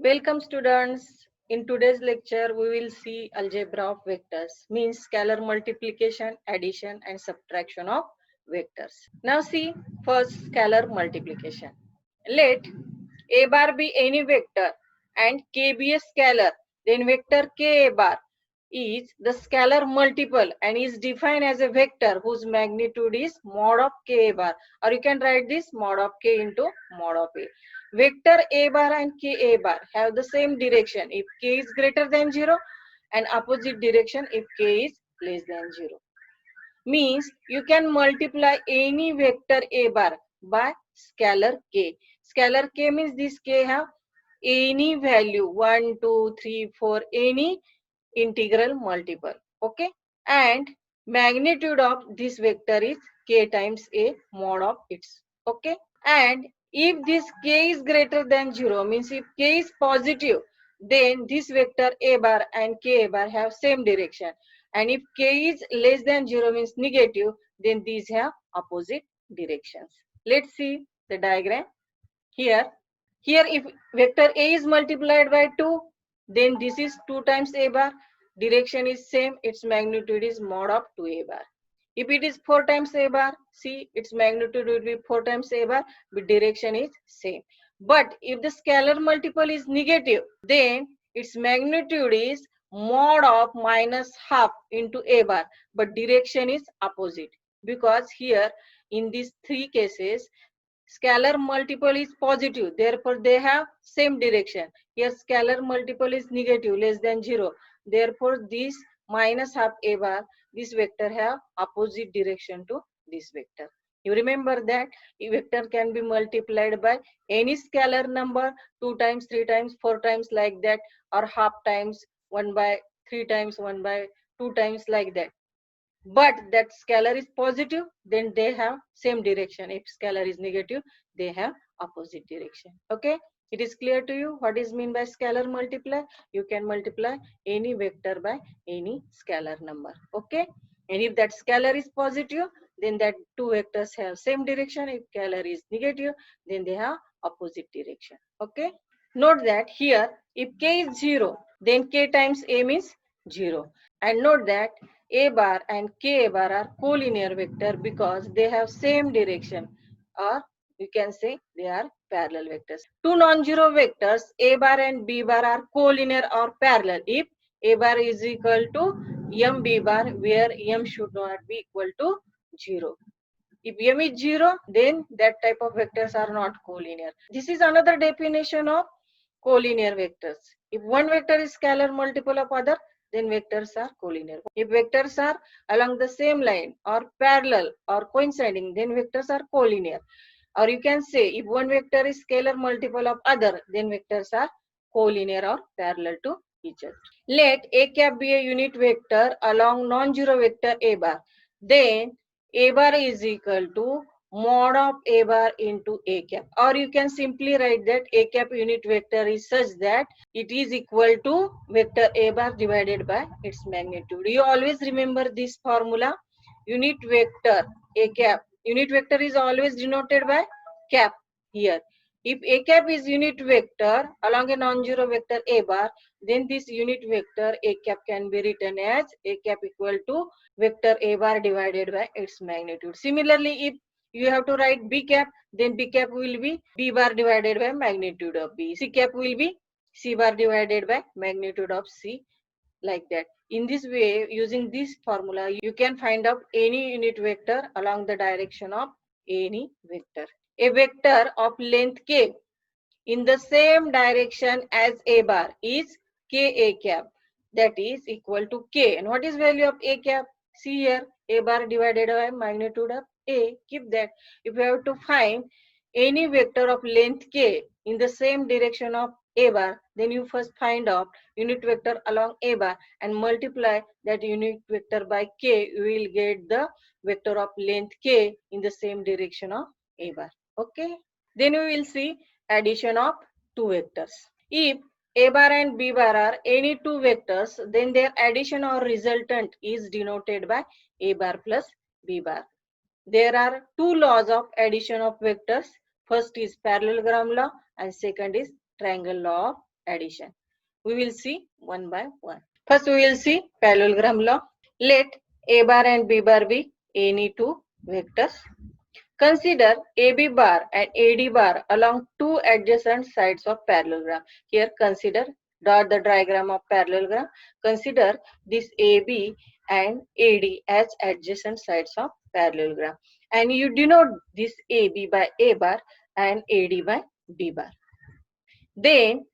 Welcome students. In today's lecture, we will see algebra of vectors, means scalar multiplication, addition and subtraction of vectors. Now see first scalar multiplication. Let a bar be any vector and k be a scalar, then vector k a bar is the scalar multiple and is defined as a vector whose magnitude is mod of k a bar, or you can write this mod of k into mod of a. Vector a bar and k a bar have the same direction if k is greater than 0 and opposite direction if k is less than 0. Means you can multiply any vector a bar by scalar k. Scalar k means this k have any value 1, 2, 3, 4, any integral multiple. Okay, and magnitude of this vector is k times a mod of its. Okay, and if this k is greater than 0, means if k is positive, then this vector a bar and k a bar have same direction, and if k is less than 0 means negative, then these have opposite directions. Let's see the diagram here. Here if vector a is multiplied by 2, then this is 2 times a bar, direction is same, its magnitude is mod of 2a bar. If it is 4 times a bar, see its magnitude will be 4 times a bar, but direction is same. But if the scalar multiple is negative, then its magnitude is mod of minus half into a bar, but direction is opposite. Because here in these three cases, scalar multiple is positive, therefore they have same direction. Here scalar multiple is negative, less than 0, therefore this minus half a bar, this vector have opposite direction to this vector. You remember that a vector can be multiplied by any scalar number 2 times, 3 times, 4 times like that, or half times, 1 by 3 times, 1 by 2 times like that. But that scalar is positive, then they have same direction. If scalar is negative, they have opposite direction. Okay, it is clear to you what is mean by scalar multiply. You can multiply any vector by any scalar number. Okay, and if that scalar is positive, then that two vectors have same direction. If scalar is negative, then they have opposite direction. Okay, note that here if k is 0, then k times a means 0. And note that a bar and k bar are collinear vector because they have same direction, or you can say they are parallel vectors. Two non-zero vectors a bar and b bar are collinear or parallel if a bar is equal to m b bar, where m should not be equal to 0. If m is 0, then that type of vectors are not collinear. This is another definition of collinear vectors. If one vector is scalar multiple of other, then vectors are collinear. If vectors are along the same line or parallel or coinciding, then vectors are collinear. Or you can say if one vector is scalar multiple of other, then vectors are collinear or parallel to each other. Let a cap be a unit vector along non-zero vector a bar. Then a bar is equal to mod of a bar into a cap, or you can simply write that a cap unit vector is such that it is equal to vector a bar divided by its magnitude. You always remember this formula. Unit vector a cap, unit vector is always denoted by cap. Here if a cap is unit vector along a non-zero vector a bar, then this unit vector a cap can be written as a cap equal to vector a bar divided by its magnitude. Similarly, if you have to write b cap, then b cap will be b bar divided by magnitude of b. C cap will be c bar divided by magnitude of c, like that. In this way, using this formula, you can find out any unit vector along the direction of any vector. A vector of length k in the same direction as a bar is k a cap, that is equal to k. And what is value of a cap? See here, a bar divided by magnitude of a. Keep that. If you have to find any vector of length k in the same direction of a bar, then you first find out unit vector along a bar and multiply that unit vector by k. You will get the vector of length k in the same direction of a bar. Okay. Then we will see addition of two vectors. If a bar and b bar are any two vectors, then their addition or resultant is denoted by a bar plus b bar. There are two laws of addition of vectors. First is parallelogram law and second is triangle law of addition. We will see one by one. First, we will see parallelogram law. Let A bar and B bar be any two vectors. Consider AB bar and AD bar along two adjacent sides of parallelogram. Here consider, dot the diagram of parallelogram. Consider this AB and AD as adjacent sides of parallelogram. And you denote this AB by A bar and AD by B bar. Then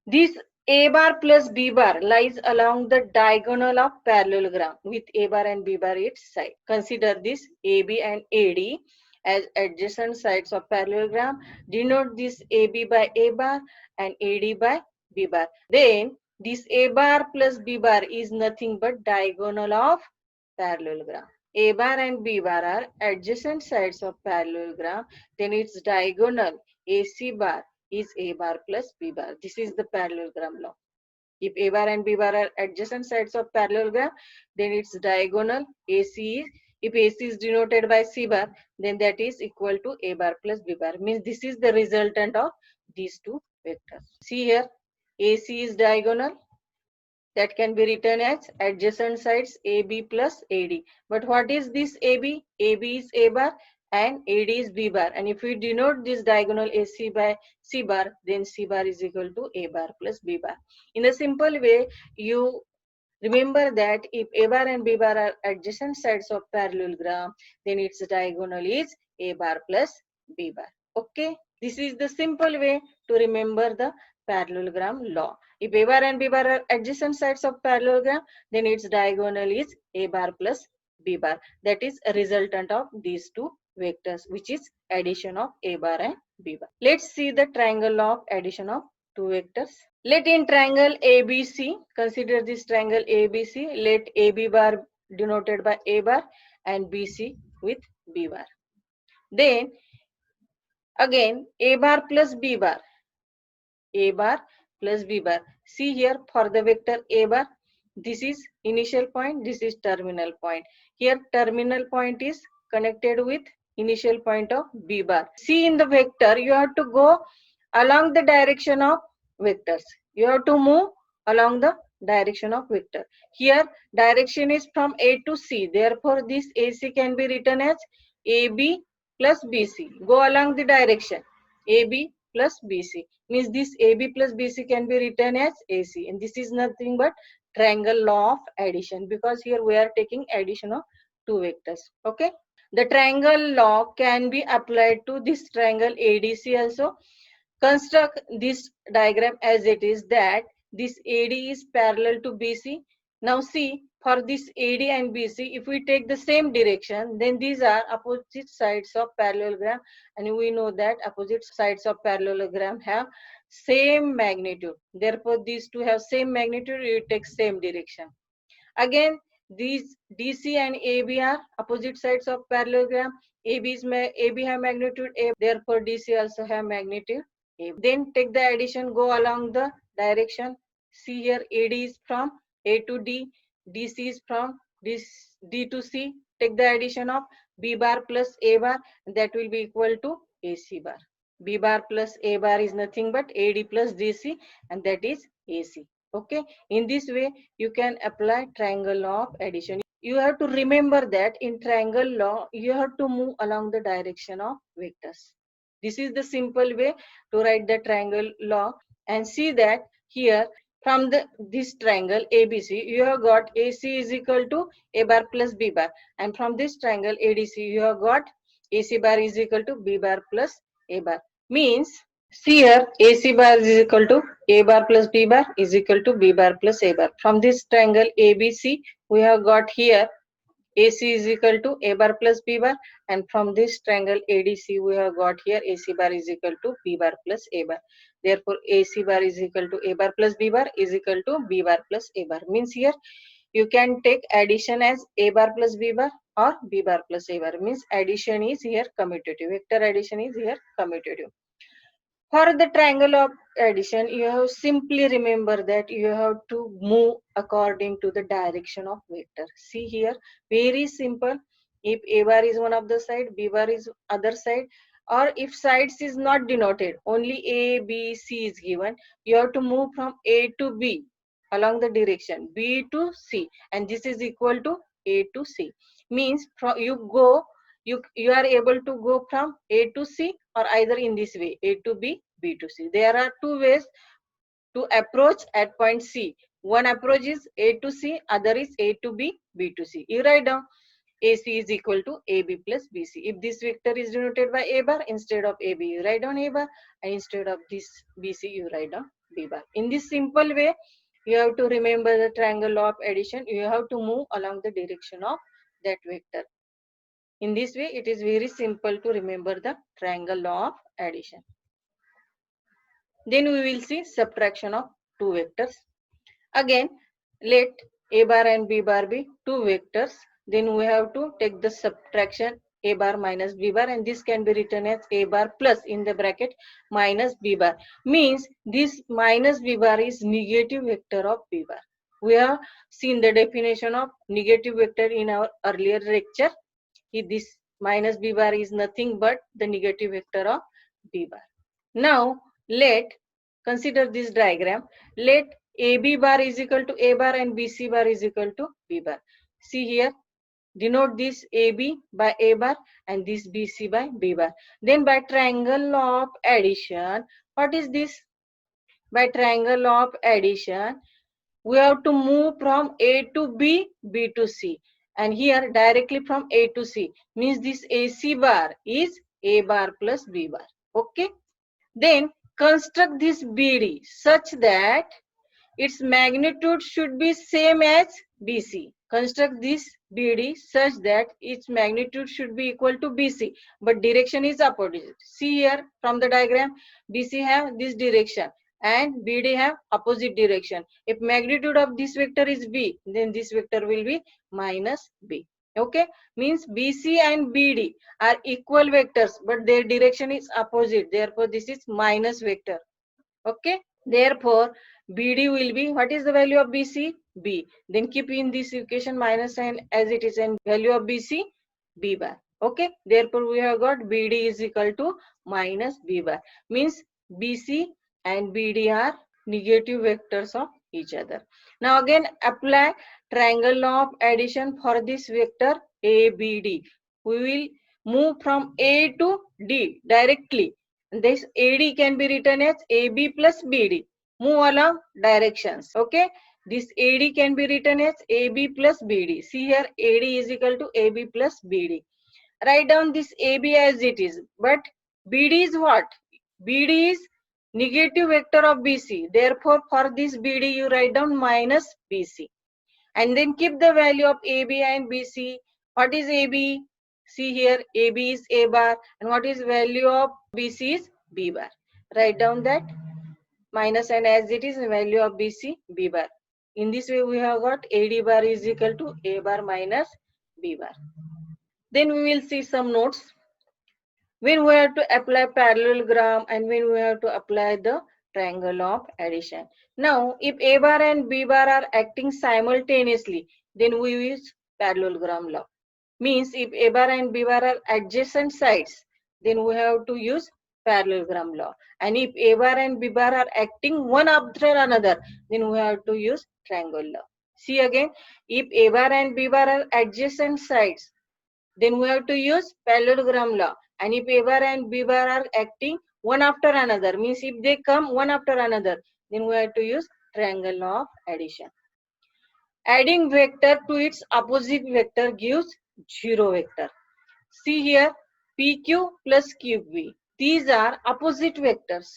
this A bar plus B bar lies along the diagonal of parallelogram with A bar and B bar its side. Consider this AB and AD as adjacent sides of parallelogram. Denote this AB by A bar and AD by B bar. Then this A bar plus B bar is nothing but diagonal of parallelogram. A bar and B bar are adjacent sides of parallelogram. Then its diagonal AC bar is A bar plus B bar. This is the parallelogram law. If A bar and B bar are adjacent sides of parallelogram, then its diagonal AC is, if AC is denoted by C bar, then that is equal to A bar plus B bar. Means this is the resultant of these two vectors. See here, AC is diagonal. That can be written as adjacent sides AB plus AD. But what is this AB? AB is A bar and AD is B bar. And if we denote this diagonal AC by C bar, then C bar is equal to A bar plus B bar. In a simple way, you remember that if A bar and B bar are adjacent sides of parallelogram, then its diagonal is A bar plus B bar. Okay, this is the simple way to remember the parallelogram law. If A bar and B bar are adjacent sides of parallelogram, then its diagonal is A bar plus B bar. That is a resultant of these two vectors, which is addition of A bar and B bar. Let's see the triangle law of addition of two vectors. Let in triangle ABC, consider this triangle ABC, let AB bar denoted by A bar and BC with B bar. Then again A bar plus B bar, A bar plus B bar. See here for the vector A bar, this is initial point, this is terminal point. Here terminal point is connected with initial point of B bar. See in the vector, you have to go along the direction of vectors. You have to move along the direction of vector. Here direction is from A to C. Therefore this AC can be written as AB plus BC. Go along the direction AB plus BC. Means this AB plus BC can be written as AC. And this is nothing but triangle law of addition, because here we are taking addition of two vectors. Okay. The triangle law can be applied to this triangle ADC also. Construct this diagram as it is, that this AD is parallel to BC. Now see, for this AD and BC, if we take the same direction, then these are opposite sides of parallelogram, and we know that opposite sides of parallelogram have same magnitude. Therefore, these two have same magnitude, you take same direction. Again, these DC and AB are opposite sides of parallelogram. AB have magnitude A, therefore DC also have magnitude A. Then take the addition, go along the direction. See here, AD is from A to D, DC is from D to C. Take the addition of B bar plus A bar, that will be equal to AC bar. B bar plus A bar is nothing but AD plus DC, and that is AC. Okay, in this way you can apply triangle law of addition. You have to remember that in triangle law you have to move along the direction of vectors. This is the simple way to write the triangle law. And see that here from this triangle ABC, you have got AC is equal to A bar plus B bar, and from this triangle ADC you have got AC bar is equal to B bar plus A bar. Means see here, AC bar is equal to A bar plus B bar is equal to B bar plus A bar. From this triangle ABC, we have got here AC is equal to A bar plus B bar, and from this triangle ADC, we have got here AC bar is equal to B bar plus A bar. Therefore, AC bar is equal to A bar plus B bar is equal to B bar plus A bar. Means here, you can take addition as A bar plus B bar or B bar plus A bar. Means addition is here commutative. Vector addition is here commutative. For the triangle of addition, you have simply remember that you have to move according to the direction of vector. See here, very simple. If A bar is one of the side, B bar is other side, or if sides is not denoted, only A, B, C is given, you have to move from A to B along the direction B to C, and this is equal to A to C. Means from you are able to go from A to C, or either in this way, A to B, B to C. There are two ways to approach at point C. One approach is A to C, other is A to B, B to C. You write down AC is equal to AB plus BC. If this vector is denoted by A bar, instead of AB you write down A bar, and instead of this BC you write down B bar. In this simple way, you have to remember the triangle law of addition. You have to move along the direction of that vector. In this way, it is very simple to remember the triangle law of addition. Then we will see subtraction of two vectors. Again, let A bar and B bar be two vectors. Then we have to take the subtraction A bar minus B bar, and this can be written as A bar plus in the bracket minus B bar. Means this minus B bar is negative vector of B bar. We have seen the definition of negative vector in our earlier lecture. This minus B bar is nothing but the negative vector of B bar. Now let consider this diagram. Let AB bar is equal to A bar and BC bar is equal to B bar. See here, denote this AB by A bar and this BC by B bar. Then by triangle law of addition, what is this? By triangle law of addition, we have to move from A to B, B to C. And here directly from A to C. Means this AC bar is A bar plus B bar. Okay. Then construct this BD such that its magnitude should be same as BC. Construct this BD such that its magnitude should be equal to BC, but direction is opposite. See here from the diagram, BC have this direction and BD have opposite direction. If magnitude of this vector is B, then this vector will be minus B. Okay, means BC and BD are equal vectors, but their direction is opposite. Therefore, this is minus vector. Okay, therefore BD will be, what is the value of BC? B. Then keep in this equation minus sign as it is, and value of BC, B bar. Okay, therefore we have got BD is equal to minus B bar. Means BC and BD are negative vectors of each other. Now again apply triangle law of addition for this vector ABD. We will move from A to D directly. This AD can be written as AB plus BD. Move along directions. Okay. This AD can be written as AB plus BD. See here, AD is equal to AB plus BD. Write down this AB as it is. But BD is what? BD is negative vector of BC. Therefore, for this BD, you write down minus BC. And then keep the value of AB and BC. What is AB? See here, AB is A bar, and what is value of BC is B bar. Write down that minus, and as it is value of BC, B bar. In this way, we have got AD bar is equal to A bar minus B bar. Then we will see some notes. When we have to apply parallelogram and when we have to apply the triangle of addition. Now, if A bar and B bar are acting simultaneously, then we use parallelogram law. Means if A bar and B bar are adjacent sides, then we have to use parallelogram law. And if A bar and B bar are acting one after another, then we have to use triangle law. See again, if A bar and B bar are adjacent sides, then we have to use parallelogram law. And if A bar and B bar are acting one after another, means if they come one after another, then we have to use triangle law of addition. Adding vector to its opposite vector gives zero vector. See here, PQ plus QB. These are opposite vectors.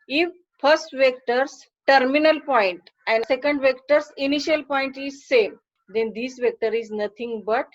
If first vector's terminal point and second vector's initial point is same, then this vector is nothing but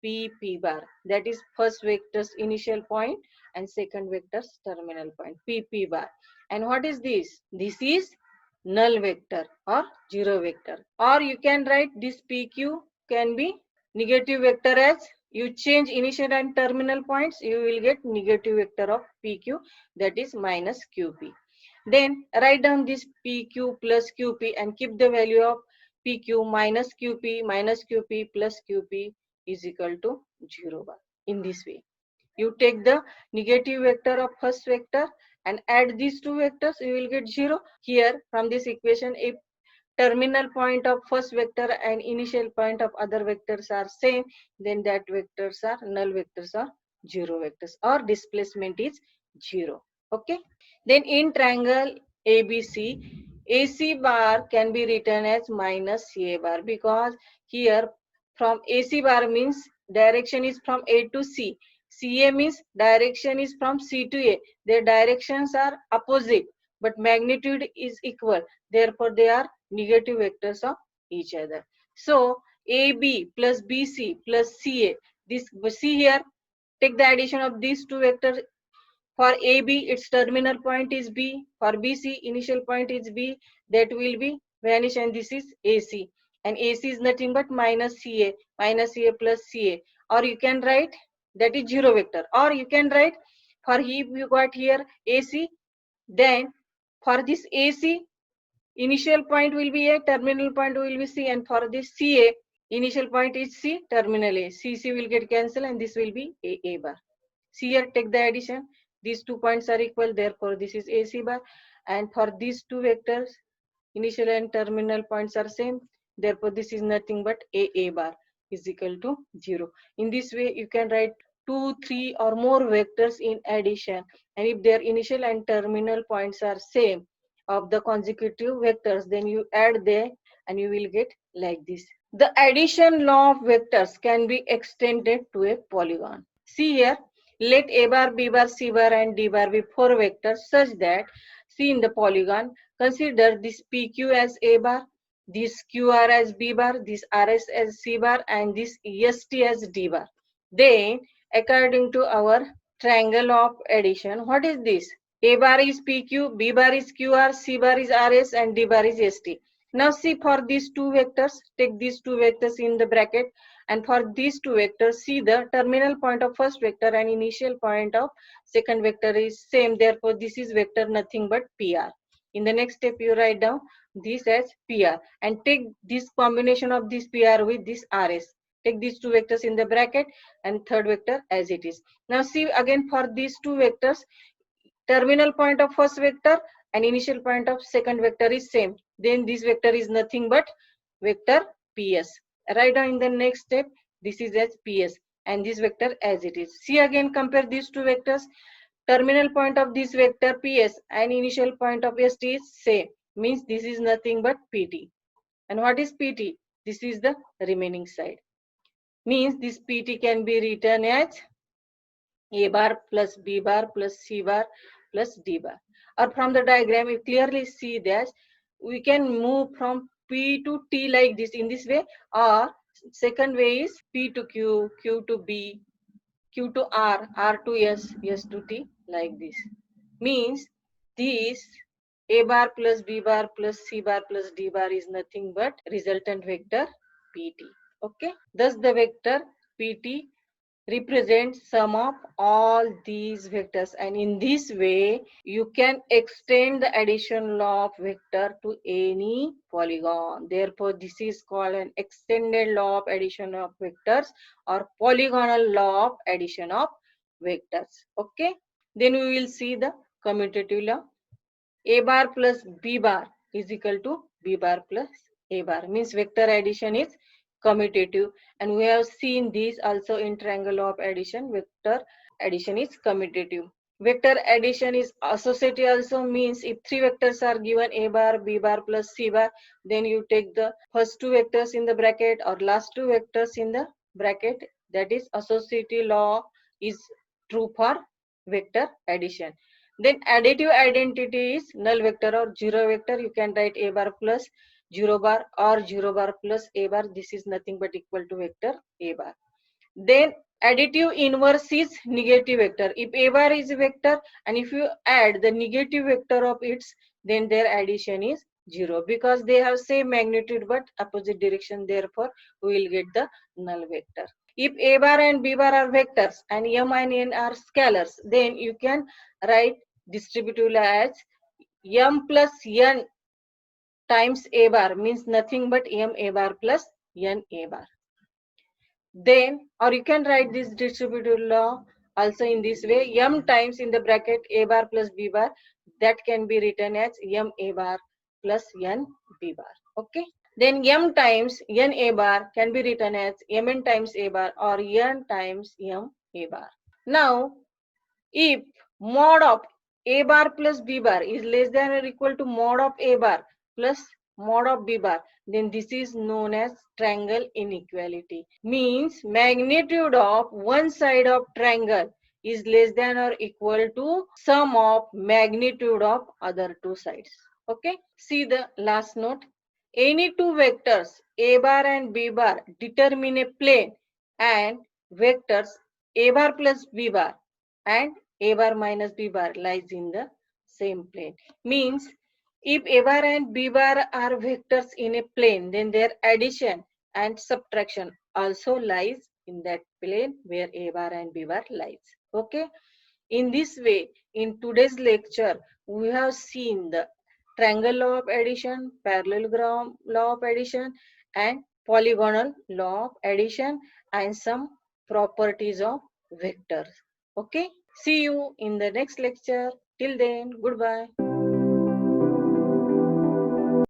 P bar. That is first vector's initial point and second vector's terminal point, P bar. And what is this? This is null vector or zero vector. Or you can write this PQ can be negative vector as you change initial and terminal points, you will get negative vector of PQ, that is minus QP. Then write down this PQ plus QP and keep the value of PQ minus QP plus QP is equal to 0 bar in this way. You take the negative vector of first vector and add these two vectors, you will get 0. Here from this equation, if terminal point of first vector and initial point of other vectors are same, then that vectors are null vectors or 0 vectors, or displacement is 0. Okay. Then in triangle ABC, AC bar can be written as minus CA bar, because here from AC bar means direction is from A to C. CA means direction is from C to A. Their directions are opposite, but magnitude is equal. Therefore, they are negative vectors of each other. So, AB plus BC plus CA. This see here, take the addition of these two vectors. For AB, its terminal point is B. For BC, initial point is B. That will be vanish, and this is AC. And AC is nothing but minus CA plus CA. Or you can write that is 0 vector. Or you can write, for if you got here AC, then for this AC, initial point will be A, terminal point will be C. And for this CA, initial point is C, terminal A. CC will get cancelled, and this will be A bar. See here, take the addition. These 2 points are equal, therefore this is AC bar. And for these two vectors, initial and terminal points are same, therefore this is nothing but A bar is equal to 0. In this way, you can write 2, 3 or more vectors in addition, and if their initial and terminal points are same of the consecutive vectors, then you add them and you will get like this. The addition law of vectors can be extended to a polygon. See here, let A bar, B bar, C bar and D bar be 4 vectors such that, see in the polygon, consider this PQ as A bar, this QR as B bar, this RS as C bar and this EST as D bar. Then, according to our triangle of addition, what is this? A bar is PQ, B bar is QR, C bar is RS and D bar is ST. Now see, for these two vectors, take these two vectors in the bracket, and for these two vectors, see the terminal point of first vector and initial point of second vector is same. Therefore, this is vector nothing but PR. In the next step, you write down this as PR and take this combination of this PR with this RS. Take these two vectors in the bracket and third vector as it is. Now see again, for these two vectors, terminal point of first vector and initial point of second vector is same. Then this vector is nothing but vector PS. Write down in the next step, this is as PS and this vector as it is. See again, compare these two vectors. Terminal point of this vector PS and initial point of ST is same. Means this is nothing but PT. And what is PT? This is the remaining side. Means this PT can be written as A bar plus B bar plus C bar plus D bar. Or from the diagram, you clearly see that we can move from P to T like this in this way, or second way is P to Q, Q to B, Q to R, R to S, S to T like this. Means this A bar plus B bar plus C bar plus D bar is nothing but resultant vector PT. Okay. Thus the vector PT represents sum of all these vectors, and in this way you can extend the addition law of vector to any polygon. Therefore, this is called an extended law of addition of vectors or polygonal law of addition of vectors. Okay. Then we will see the commutative law. A bar plus B bar is equal to B bar plus A bar. Means vector addition is commutative, and we have seen this also in triangle of addition. Vector addition is commutative. Vector addition is associative also, means if three vectors are given A bar, B bar plus C bar, then you take the first two vectors in the bracket or last two vectors in the bracket. That is associative law is true for vector addition. Then additive identity is null vector or zero vector. You can write A bar plus 0 bar or 0 bar plus A bar. This is nothing but equal to vector A bar. Then additive inverse is negative vector. If A bar is a vector and if you add the negative vector of its, then their addition is 0, because they have same magnitude but opposite direction. Therefore, we will get the null vector. If A bar and B bar are vectors and M and N are scalars, then you can write distributive law as M plus N times A bar, means nothing but M A bar plus N A bar. Then, or you can write this distributive law Also in this way, m times in the bracket a bar plus b bar, that can be written as m a bar plus n b bar. Okay. Then m times n a bar can be written as mn times a bar or n times m a bar. Now, if mod of a bar plus b bar is less than or equal to mod of a bar plus mod of b bar, then this is known as triangle inequality. Means magnitude of one side of triangle is less than or equal to sum of magnitude of other two sides. Okay. See the last note. Any two vectors a bar and b bar determine a plane, and vectors a bar plus b bar and a bar minus b bar lies in the same plane. Means if a bar and b bar are vectors in a plane, then their addition and subtraction also lies in that plane where a bar and b bar lies. Okay. In this way, in today's lecture, we have seen the triangle law of addition, parallelogram law of addition, and polygonal law of addition, and some properties of vectors. Okay. See you in the next lecture. Till then, goodbye.